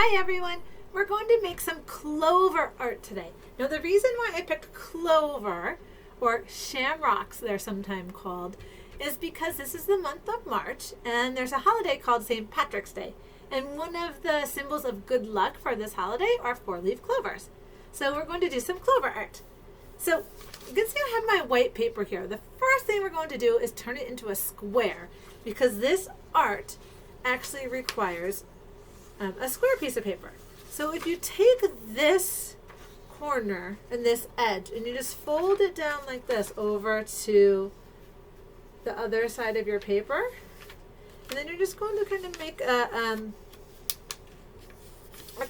Hi everyone! We're going to make some clover art today. Now the reason why I picked clover, or shamrocks they're sometimes called, is because this is the month of March and there's a holiday called St. Patrick's Day. And one of the symbols of good luck for this holiday are four-leaf clovers. So we're going to do some clover art. So you can see I have my white paper here. The first thing we're going to do is turn it into a square because this art actually requires a square piece of paper. So if you take this corner and this edge and you just fold it down like this over to the other side of your paper, and then you're just going to kind of make a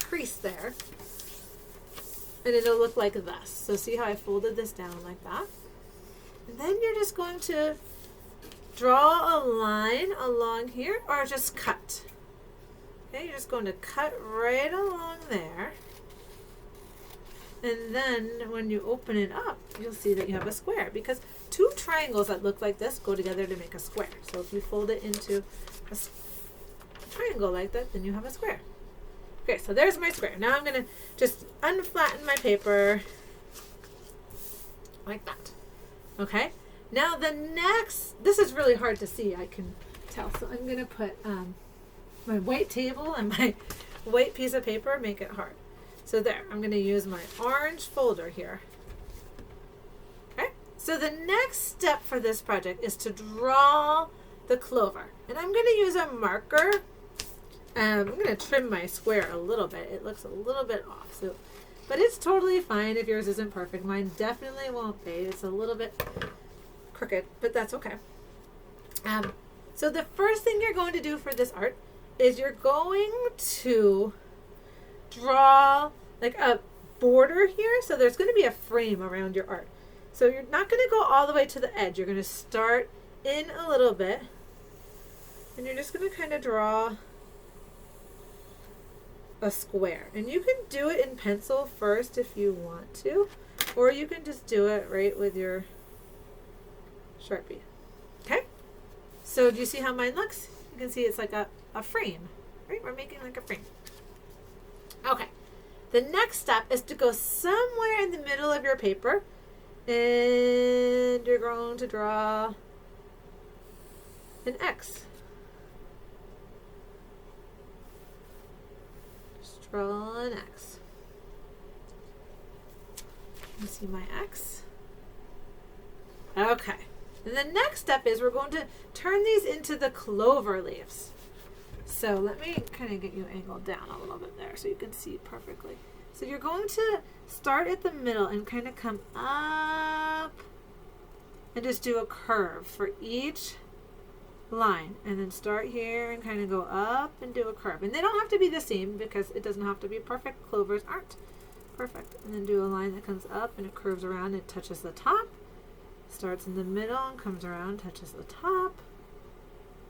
crease there, and it'll look like this. So see how I folded this down like that? And then you're just going to draw a line along here, or just cut. Okay, you're just going to cut right along there. And then when you open it up, you'll see that you have a square, because two triangles that look like this go together to make a square. So if you fold it into a triangle like that, then you have a square. Okay, so there's my square. Now I'm going to just unflatten my paper like that. Okay, now the next, this is really hard to see, I can tell. So I'm going to put my white table and my white piece of paper, make it hard. So there, I'm going to use my orange folder here. Okay, so the next step for this project is to draw the clover. And I'm going to use a marker. I'm going to trim my square a little bit. It looks a little bit off, so, but it's totally fine if yours isn't perfect. Mine definitely won't be. It's a little bit crooked, but that's okay. So the first thing you're going to do for this art is you're going to draw like a border here. So there's going to be a frame around your art. So you're not going to go all the way to the edge. You're going to start in a little bit, and you're just going to kind of draw a square. And you can do it in pencil first if you want to, or you can just do it right with your Sharpie. Okay? So do you see how mine looks? You can see it's like a frame, right? We're making like a frame. Okay. The next step is to go somewhere in the middle of your paper, and you're going to draw an X. Just draw an X. You see my X? Okay. And the next step is we're going to turn these into the clover leaves. So let me kind of get you angled down a little bit there so you can see perfectly. So you're going to start at the middle and kind of come up and just do a curve for each line. And then start here and kind of go up and do a curve. And they don't have to be the same because it doesn't have to be perfect. Clovers aren't perfect. And then do a line that comes up and it curves around and touches the top. Starts in the middle and comes around, touches the top.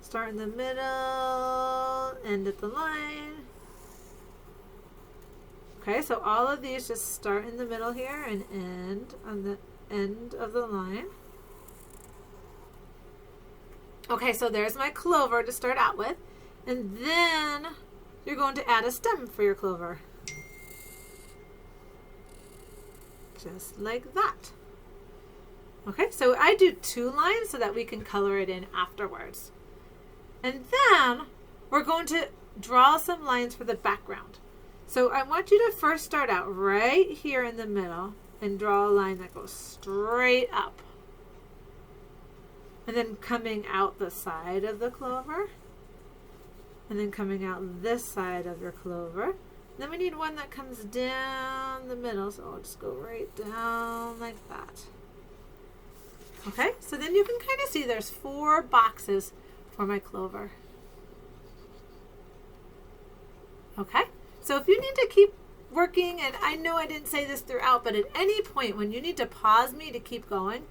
Start in the middle, end at the line. Okay, so all of these just start in the middle here and end on the end of the line. Okay, so there's my clover to start out with. And then you're going to add a stem for your clover. Just like that. Okay, so I do 2 lines so that we can color it in afterwards. And then we're going to draw some lines for the background. So I want you to first start out right here in the middle and draw a line that goes straight up. And then coming out the side of the clover. And then coming out this side of your clover. Then we need one that comes down the middle, so I'll just go right down like that. Okay, so then you can kind of see there's 4 boxes for my clover. Okay, so if you need to keep working, and I know I didn't say this throughout, but at any point when you need to pause me to keep going,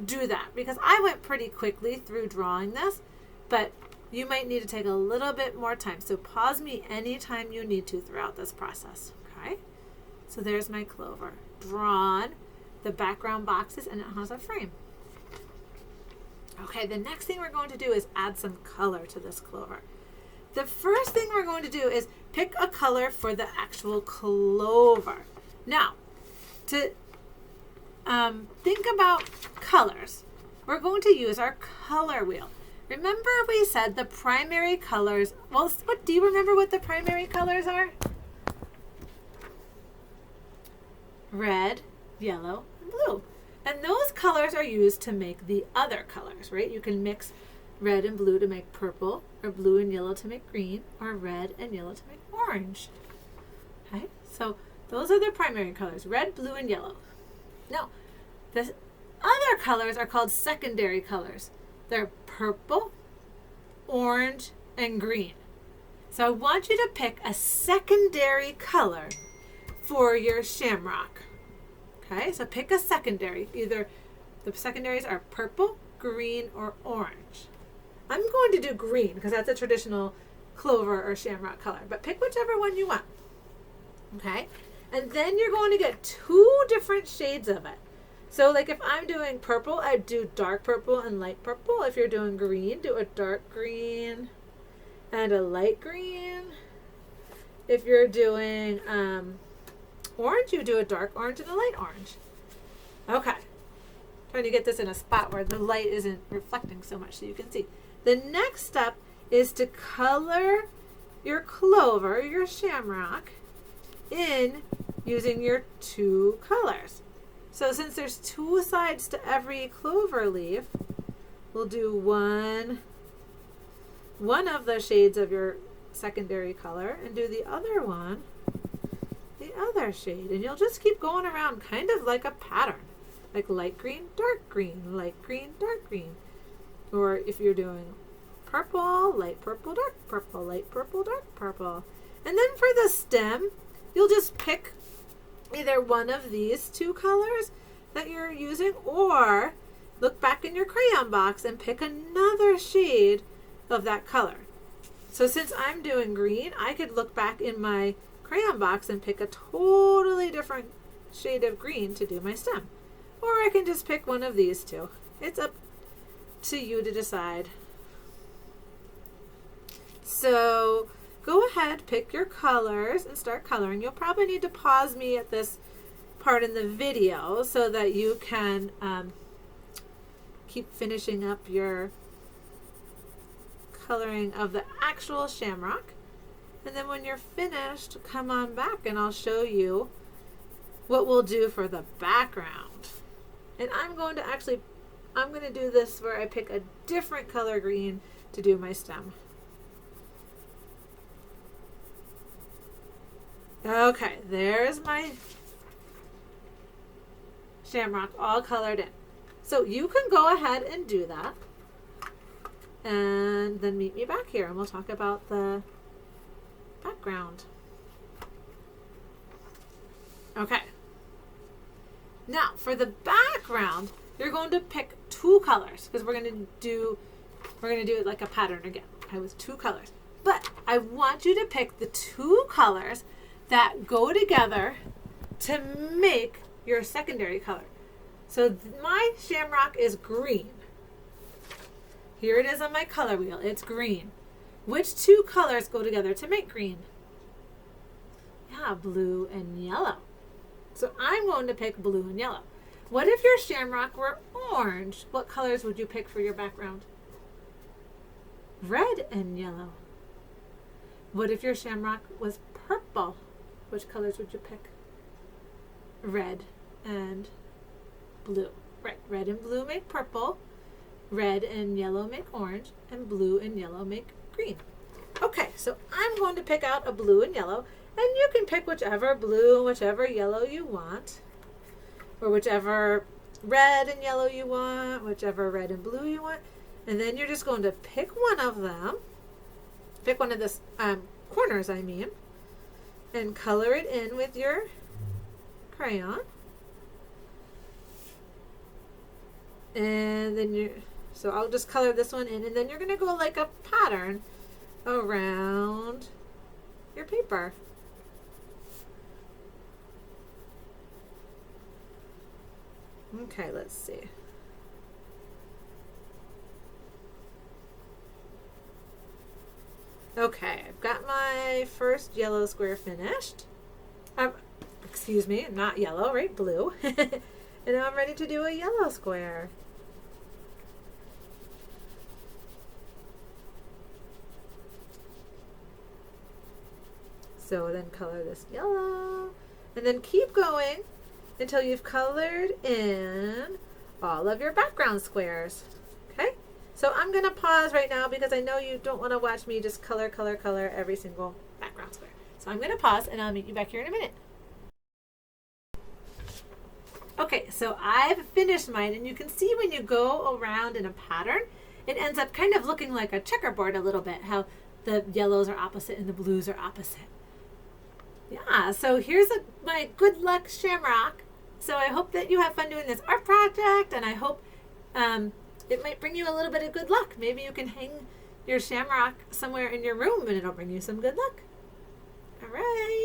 do that, because I went pretty quickly through drawing this, but you might need to take a little bit more time. So pause me anytime you need to throughout this process. Okay, so there's my clover drawn, the background boxes, and it has a frame. Okay, the next thing we're going to do is add some color to this clover. the first thing we're going to do is pick a color for the actual clover. Now, to think about colors, we're going to use our color wheel. Remember we said the primary colors, well, do you remember what the primary colors are? Red, yellow, and blue. And those colors are used to make the other colors, right? You can mix red and blue to make purple, or blue and yellow to make green, or red and yellow to make orange. Okay, so those are the primary colors, red, blue, and yellow. Now, the other colors are called secondary colors. They're purple, orange, and green. So I want you to pick a secondary color for your shamrock. Okay, so pick a secondary. Either the secondaries are purple, green, or orange. I'm going to do green because that's a traditional clover or shamrock color, but pick whichever one you want. Okay, and then you're going to get 2 different shades of it. So like if I'm doing purple, I'd do dark purple and light purple. If you're doing green, do a dark green and a light green. If you're doing orange, you do a dark orange and a light orange. Okay. Trying to get this in a spot where the light isn't reflecting so much so you can see. The next step is to color your clover, your shamrock, in using your 2 colors. So since there's 2 sides to every clover leaf, we'll do one of the shades of your secondary color and do the other one, the other shade. And you'll just keep going around kind of like a pattern, like light green, dark green, light green, dark green. Or if you're doing purple, light purple, dark purple, light purple, dark purple. And then for the stem, you'll just pick either one of these 2 colors that you're using, or look back in your crayon box and pick another shade of that color. So since I'm doing green, I could look back in my crayon box and pick a totally different shade of green to do my stem. Or I can just pick one of these 2. It's up to you to decide. So go ahead, pick your colors and start coloring. You'll probably need to pause me at this part in the video so that you can keep finishing up your coloring of the actual shamrock. And then when you're finished, come on back and I'll show you what we'll do for the background. And I'm going to do this where I pick a different color green to do my stem. Okay, there's my shamrock all colored in. So you can go ahead and do that. And then meet me back here and we'll talk about the background. Okay. Now, for the background, you're going to pick 2 colors because we're going to do it like a pattern again. Okay, with 2 colors. But I want you to pick the 2 colors that go together to make your secondary color. So my shamrock is green. Here it is on my color wheel. It's green. Which 2 colors go together to make green? Yeah, blue and yellow. So I'm going to pick blue and yellow. What if your shamrock were orange? What colors would you pick for your background? Red and yellow. What if your shamrock was purple? Which colors would you pick? Red and blue. Right, red and blue make purple, red and yellow make orange, and blue and yellow make green. Okay, so I'm going to pick out a blue and yellow, and you can pick whichever blue, whichever yellow you want, or whichever red and yellow you want, whichever red and blue you want, and then you're just going to pick one of them, pick one of the corners, and color it in with your crayon. And then so I'll just color this one in, and then you're going to go like a pattern around your paper. Okay, let's see. Okay, I've got my first yellow square finished. Excuse me, not yellow, right? Blue. And now I'm ready to do a yellow square. So then color this yellow. And then keep going until you've colored in all of your background squares. Okay? So I'm going to pause right now because I know you don't want to watch me just color every single background square. So I'm going to pause and I'll meet you back here in a minute. Okay, so I've finished mine, and you can see when you go around in a pattern, it ends up kind of looking like a checkerboard a little bit, how the yellows are opposite and the blues are opposite. Yeah, so here's my good luck shamrock. So I hope that you have fun doing this art project, and I hope it might bring you a little bit of good luck. Maybe you can hang your shamrock somewhere in your room and it'll bring you some good luck. All right.